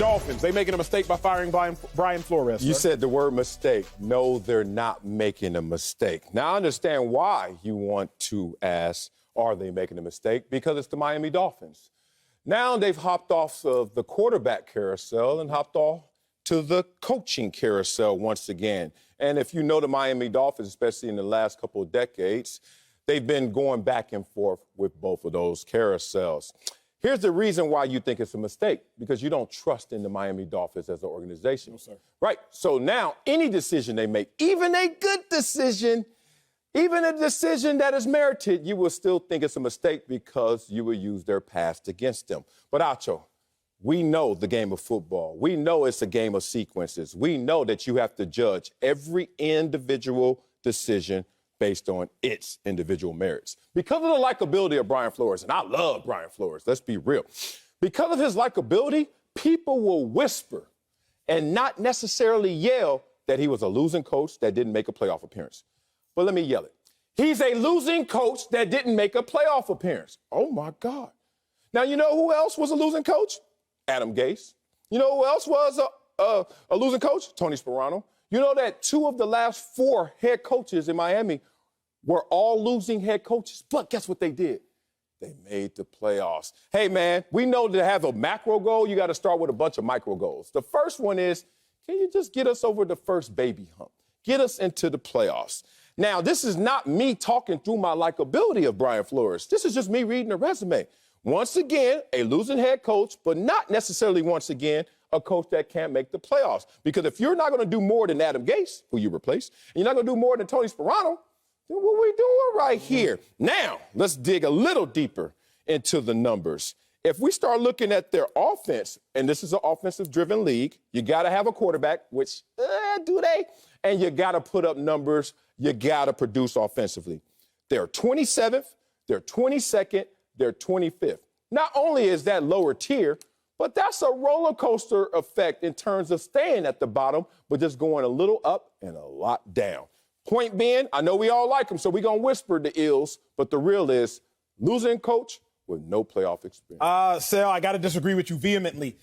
Dolphins. They making a mistake by firing Brian Flores. You sir. said the word mistake. No, they're not making a mistake. Now, I understand why you want to ask, are they making a mistake? Because it's the Miami Dolphins. Now they've hopped off of the quarterback carousel and hopped off to the coaching carousel once again. And if you know the Miami Dolphins, especially in the last couple of decades, they've been going back and forth with both of those carousels. Here's the reason why you think it's a mistake, because you don't trust in the Miami Dolphins as an organization. No, sir. Right. So now any decision they make, even a good decision, even a decision that is merited, you will still think it's a mistake because you will use their past against them. But Acho, we know the game of football. We know it's a game of sequences. We know that you have to judge every individual decision based on its individual merits. Because of the likability of Brian Flores, and I love Brian Flores, let's be real. Because of his likability, people will whisper and not necessarily yell that he was a losing coach that didn't make a playoff appearance. But let me yell it. He's a losing coach that didn't make a playoff appearance. Oh, my God. Now, you know who else was a losing coach? Adam Gase. You know who else was a losing coach? Tony Sparano. You know that 2 of the last 4 head coaches in Miami were all losing head coaches, but guess what they did? They made the playoffs. Hey, man, we know to have a macro goal, you got to start with a bunch of micro goals. The first one is, can you just get us over the first baby hump? Get us into the playoffs. Now, this is not me talking through my likability of Brian Flores. This is just me reading a resume. Once again, a losing head coach, but not necessarily once again a coach that can't make the playoffs. Because if you're not going to do more than Adam Gase, who you replaced, and you're not going to do more than Tony Sparano, then what we doing right here? Now, let's dig a little deeper into the numbers. If we start looking at their offense, and this is an offensive-driven league, you got to have a quarterback, which do they? And you got to put up numbers. You got to produce offensively. They're 27th, they're 22nd, they're 25th. Not only is that lower tier, but that's a roller coaster effect in terms of staying at the bottom, but just going a little up and a lot down. Point being, I know we all like him, so we're going to whisper the ills, but the real is losing coach with no playoff experience. Sal, I got to disagree with you vehemently.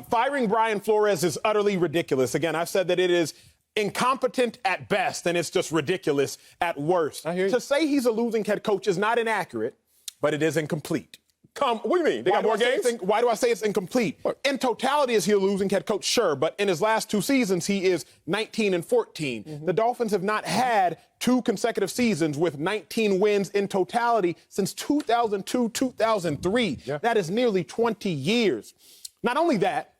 Firing Brian Flores is utterly ridiculous. Again, I've said that it is incompetent at best, and it's just ridiculous at worst. I hear you. To say he's a losing head coach is not inaccurate, but it is incomplete. What do you mean? They got more games? Why do I say it's incomplete? What? In totality, is he a losing head coach? Sure, but in his last 2 seasons, he is 19-14. Mm-hmm. The Dolphins have not had 2 consecutive seasons with 19 wins in totality since 2002-2003. Yeah. That is nearly 20 years. Not only that,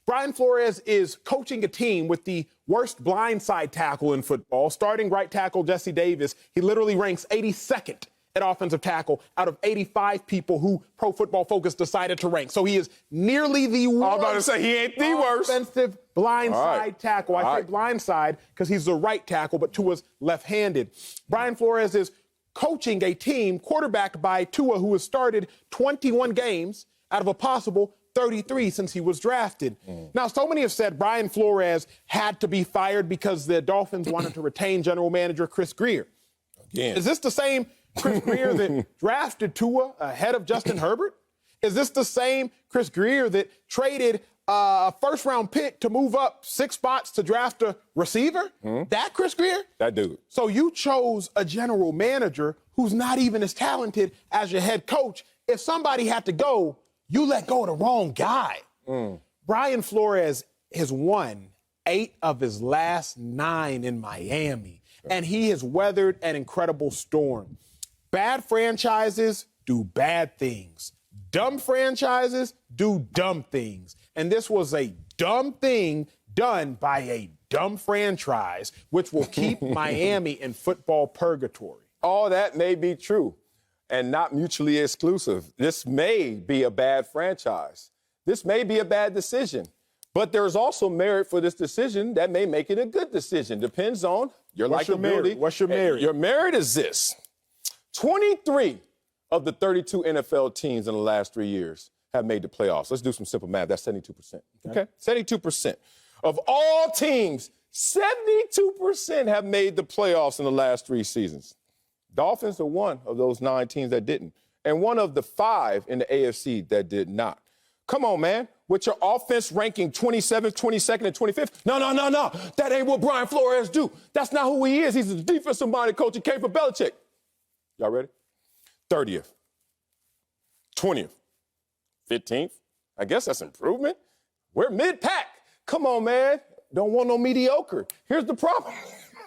Brian Flores is coaching a team with the worst blindside tackle in football. Starting right tackle Jesse Davis, he literally ranks 82nd at offensive tackle out of 85 people who Pro Football Focus decided to rank. So he is nearly the worst. I was about to say, he ain't the worst. Offensive blindside tackle. I say right. blindside because he's the right tackle, but Tua's left-handed. Brian Flores is coaching a team quarterbacked by Tua, who has started 21 games out of a possible 33 since he was drafted. Now, so many have said Brian Flores had to be fired because the Dolphins wanted to retain general manager Chris Grier. Again. Is this the same Chris Grier that drafted Tua ahead of Justin Herbert? Is this the same Chris Grier that traded a first-round pick to move up 6 spots to draft a receiver? That Chris Grier? That dude. So you chose a general manager who's not even as talented as your head coach. If somebody had to go, you let go of the wrong guy. Brian Flores has won 8 of his last 9 in Miami, and he has weathered an incredible storm. Bad franchises do bad things. Dumb franchises do dumb things. And this was a dumb thing done by a dumb franchise, which will keep Miami in football purgatory. All that may be true and not mutually exclusive. This may be a bad franchise. This may be a bad decision. But there's also merit for this decision that may make it a good decision. Depends on your likability. What's your merit? Your merit is this. 23 of the 32 NFL teams in the last 3 years have made the playoffs. Let's do some simple math. That's 72%. Okay? 72%. Of all teams, 72% have made the playoffs in the last 3 seasons. Dolphins are one of those 9 teams that didn't, and one of the 5 in the AFC that did not. Come on, man. with your offense ranking 27th, 22nd, and 25th. No. That ain't what Brian Flores do. That's not who he is. He's a defensive-minded coach. He came from Belichick. Y'all ready? 30th, 20th, 15th. I guess that's improvement. We're mid-pack. Come on, man. Don't want no mediocre. Here's the problem.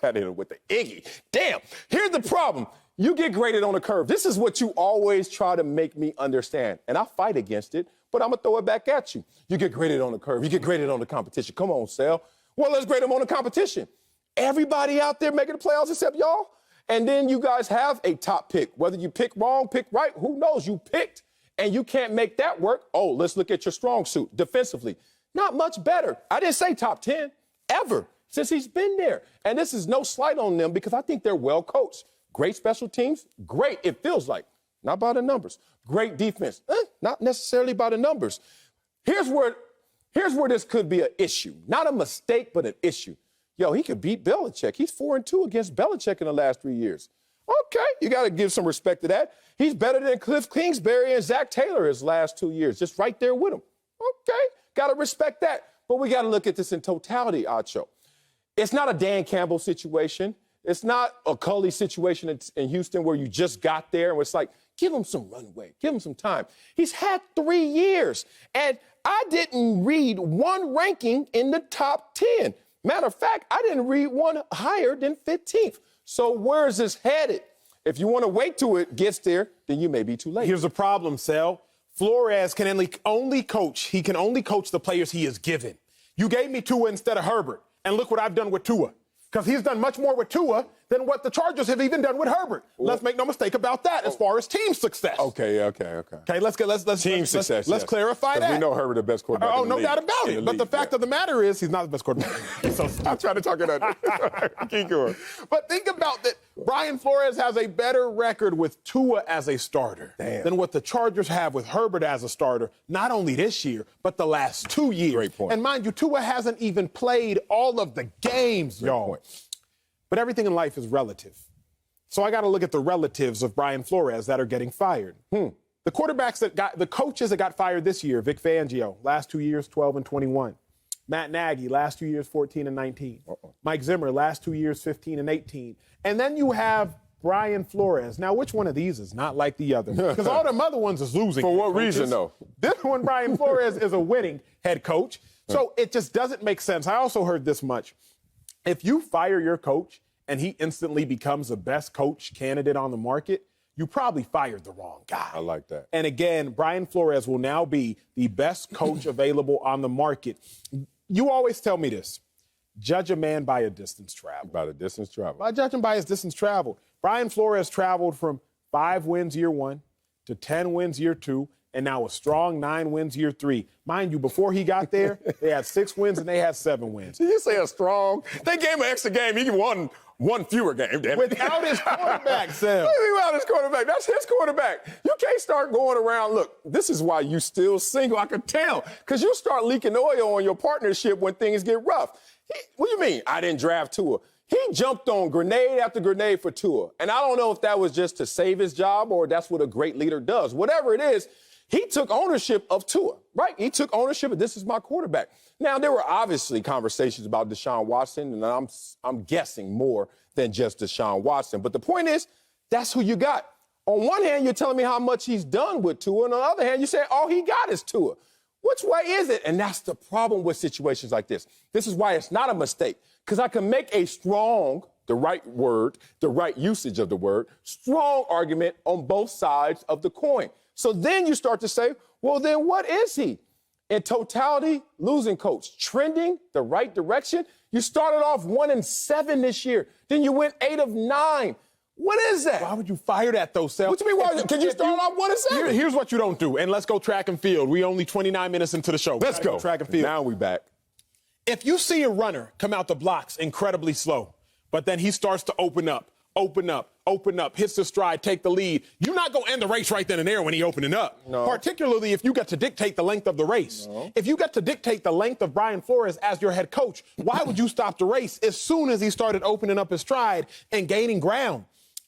That ain't with the Iggy. Damn. Here's the problem. You get graded on a curve. This is what you always try to make me understand. And I fight against it, but I'm going to throw it back at you. You get graded on the curve. You get graded on the competition. Come on, Sal. Well, let's grade them on the competition. Everybody out there making the playoffs except y'all. And then you guys have a top pick. Whether you pick wrong, pick right, who knows? You picked, and you can't make that work. Oh, let's look at your strong suit defensively. Not much better. I didn't say top 10 ever since he's been there. And this is no slight on them because I think they're well coached. Great special teams, great, it feels like. Not by the numbers. Great defense, not necessarily by the numbers. Here's where this could be an issue. Not a mistake, but an issue. Yo, he could beat Belichick. He's 4-2 against Belichick in the last 3 years. Okay, you got to give some respect to that. He's better than Cliff Kingsbury and Zach Taylor his last 2 years, just right there with him. Okay, got to respect that. But we got to look at this in totality, Acho. It's not a Dan Campbell situation. It's not a Culley situation in Houston where you just got there and it's like, give him some runway, give him some time. He's had 3 years, and I didn't read one ranking in the top 10. Matter of fact, I didn't read one higher than 15th. So where is this headed? If you want to wait till it gets there, then you may be too late. Here's the problem, Sal. Flores can only coach the players he is given. You gave me Tua instead of Herbert, and look what I've done with Tua. Because he's done much more with Tua than what the Chargers have even done with Herbert. Let's make no mistake about that as far as team success. Okay. Okay, let's team success. Let's clarify that. We know Herbert the best quarterback. Oh, in the no league. doubt about it. But the fact of the matter is, he's not the best quarterback. So I'm trying to talk it out. Keep going. But think about that. Brian Flores has a better record with Tua as a starter than what the Chargers have with Herbert as a starter, not only this year, but the last 2 years. Great point. And mind you, Tua hasn't even played all of the games, y'all. Point. But everything in life is relative. So I got to look at the relatives of Brian Flores that are getting fired. The coaches that got fired this year, Vic Fangio, last 2 years, 12 and 21. Matt Nagy, last 2 years, 14 and 19. Mike Zimmer, last 2 years, 15 and 18. And then you have Brian Flores. Now, which one of these is not like the other? Because all them other ones is losing. For what reason, though? This one, Brian Flores, is a winning head coach. So it just doesn't make sense. I also heard this much. If you fire your coach and he instantly becomes the best coach candidate on the market, you probably fired the wrong guy. I like that. And again, Brian Flores will now be the best coach available on the market. You always tell me this. Judge a man by a distance traveled. By the distance traveled. I judge him by his distance traveled. Brian Flores traveled from 5 wins year 1 to 10 wins year 2, and now a strong 9 wins year 3. Mind you, before he got there, they had 6 wins and they had 7 wins. Did you say a strong? They gave him an extra game. He won one fewer game. Damn it. Without his quarterback, Sam. Without his quarterback. That's his quarterback. You can't start going around. Look, this is why you still single. I could tell. Because you start leaking oil on your partnership when things get rough. What do you mean? I didn't draft Tua. He jumped on grenade after grenade for Tua. And I don't know if that was just to save his job or that's what a great leader does. Whatever it is, he took ownership of Tua, right? He took ownership of this is my quarterback. Now, there were obviously conversations about Deshaun Watson, and I'm guessing more than just Deshaun Watson. But the point is, that's who you got. On one hand, you're telling me how much he's done with Tua. And on the other hand, you're saying all he got is Tua. Which way is it? And that's the problem with situations like this. This is why it's not a mistake. Because I can make a strong, the right word, the right usage of the word, strong argument on both sides of the coin. So then you start to say, well, then what is he? In totality, losing coach, trending the right direction. You started off 1-7 this year. Then you went 8 of 9. What is that? Why would you fire that, though, Sal? What do you mean, why? Can you start off 1-7? Here's what you don't do. And let's go track and field. We only 29 minutes into the show. Let's go. Track and field. Now we back. If you see a runner come out the blocks incredibly slow, but then he starts to open up, hits the stride, take the lead, you're not going to end the race right then and there when he opening up. No. Particularly if you get to dictate the length of the race. No. If you get to dictate the length of Brian Flores as your head coach, why would you stop the race as soon as he started opening up his stride and gaining ground?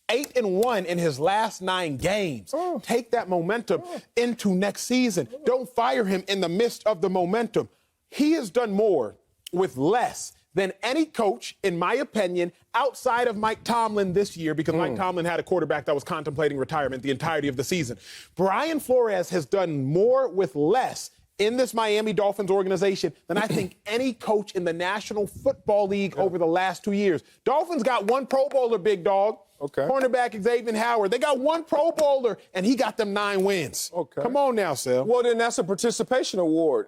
8-1 in his last 9 games. Take that momentum into next season. Don't fire him in the midst of the momentum. He has done more with less than any coach, in my opinion, outside of Mike Tomlin this year, because Mike Tomlin had a quarterback that was contemplating retirement the entirety of the season. Brian Flores has done more with less in this Miami Dolphins organization than I think any coach in the National Football League over the last 2 years. Dolphins got 1 Pro Bowler, big dog. Okay. Cornerback Xavier Howard. They got 1 Pro Bowler, and he got them 9 wins. Okay. Come on now, Sal. Well, then that's a participation award.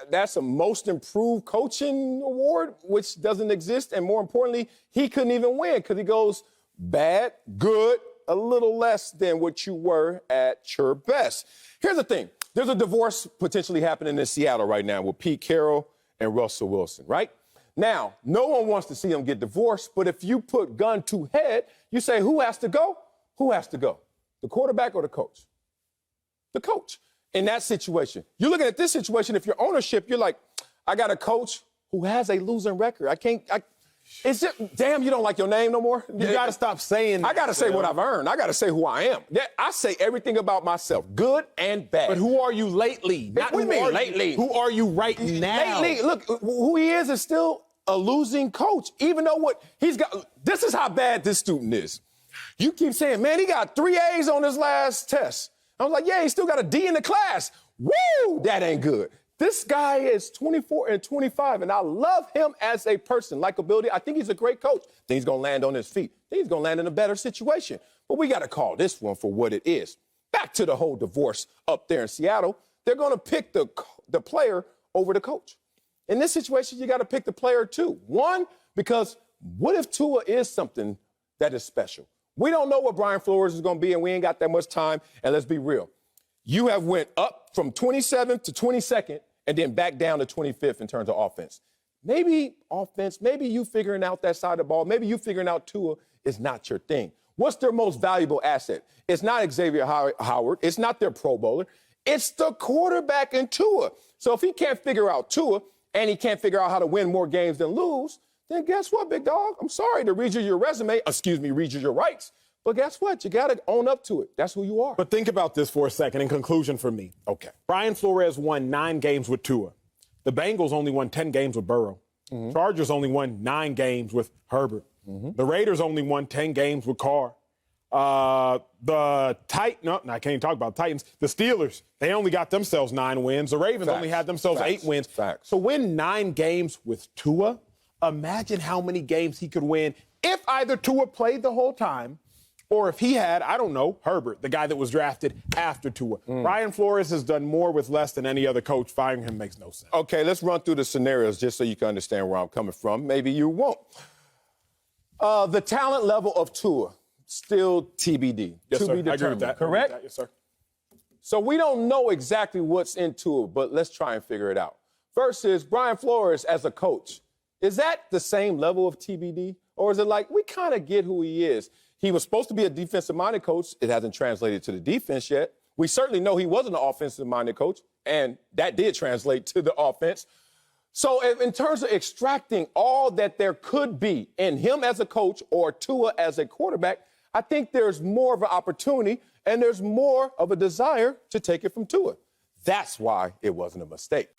That's a most improved coaching award, which doesn't exist. And more importantly, he couldn't even win because he goes bad, good, a little less than what you were at your best. Here's the thing. There's a divorce potentially happening in Seattle right now with Pete Carroll and Russell Wilson, right? Now, no one wants to see them get divorced, but if you put gun to head, you say, who has to go? Who has to go? The quarterback or the coach? The coach. In that situation, you're looking at this situation, if you're ownership, you're like, I got a coach who has a losing record. It's just, damn, you don't like your name no more? You got to stop saying that. I got to say what I've earned. I got to say who I am. I say everything about myself, good and bad. But who are you lately? What do you mean lately? Who are you right now? Lately, look, who he is still a losing coach, even though what he's got. This is how bad this student is. You keep saying, man, he got 3 A's on his last test. I was like, yeah, he still got a D in the class. Woo, that ain't good. This guy is 24 and 25, and I love him as a person. Likability, I think he's a great coach. I think he's going to land on his feet. I think he's going to land in a better situation. But we got to call this one for what it is. Back to the whole divorce up there in Seattle. They're going to pick the player over the coach. In this situation, you got to pick the player too. One, because what if Tua is something that is special? We don't know what Brian Flores is going to be, and we ain't got that much time. And let's be real. You have went up from 27th to 22nd and then back down to 25th in terms of offense. Maybe offense, maybe you figuring out that side of the ball, maybe you figuring out Tua is not your thing. What's their most valuable asset? It's not Xavier Howard. It's not their Pro Bowler. It's the quarterback in Tua. So if he can't figure out Tua and he can't figure out how to win more games than lose, then guess what, big dog? I'm sorry to read you your resume. Read you your rights. But guess what? You got to own up to it. That's who you are. But think about this for a second in conclusion for me. Okay. Brian Flores won 9 games with Tua. The Bengals only won 10 games with Burrow. Chargers only won 9 games with Herbert. The Raiders only won 10 games with Carr. I can't even talk about the Titans. The Steelers, they only got themselves 9 wins. The Ravens only had themselves 8 wins. To win 9 games with Tua, imagine how many games he could win if either Tua played the whole time or if he had, I don't know, Herbert, the guy that was drafted after Tua. Brian Flores has done more with less than any other coach. Firing him makes no sense. Okay, let's run through the scenarios just so you can understand where I'm coming from. Maybe you won't. The talent level of Tua, still TBD. Yes, to sir. be determined. I agree with that. Correct? Yes, sir. So we don't know exactly what's in Tua, but let's try and figure it out. First is Brian Flores as a coach. Is that the same level of TBD? Or is it like we kind of get who he is? He was supposed to be a defensive-minded coach. It hasn't translated to the defense yet. We certainly know he wasn't an offensive-minded coach, and that did translate to the offense. So in terms of extracting all that there could be in him as a coach or Tua as a quarterback, I think there's more of an opportunity and there's more of a desire to take it from Tua. That's why it wasn't a mistake.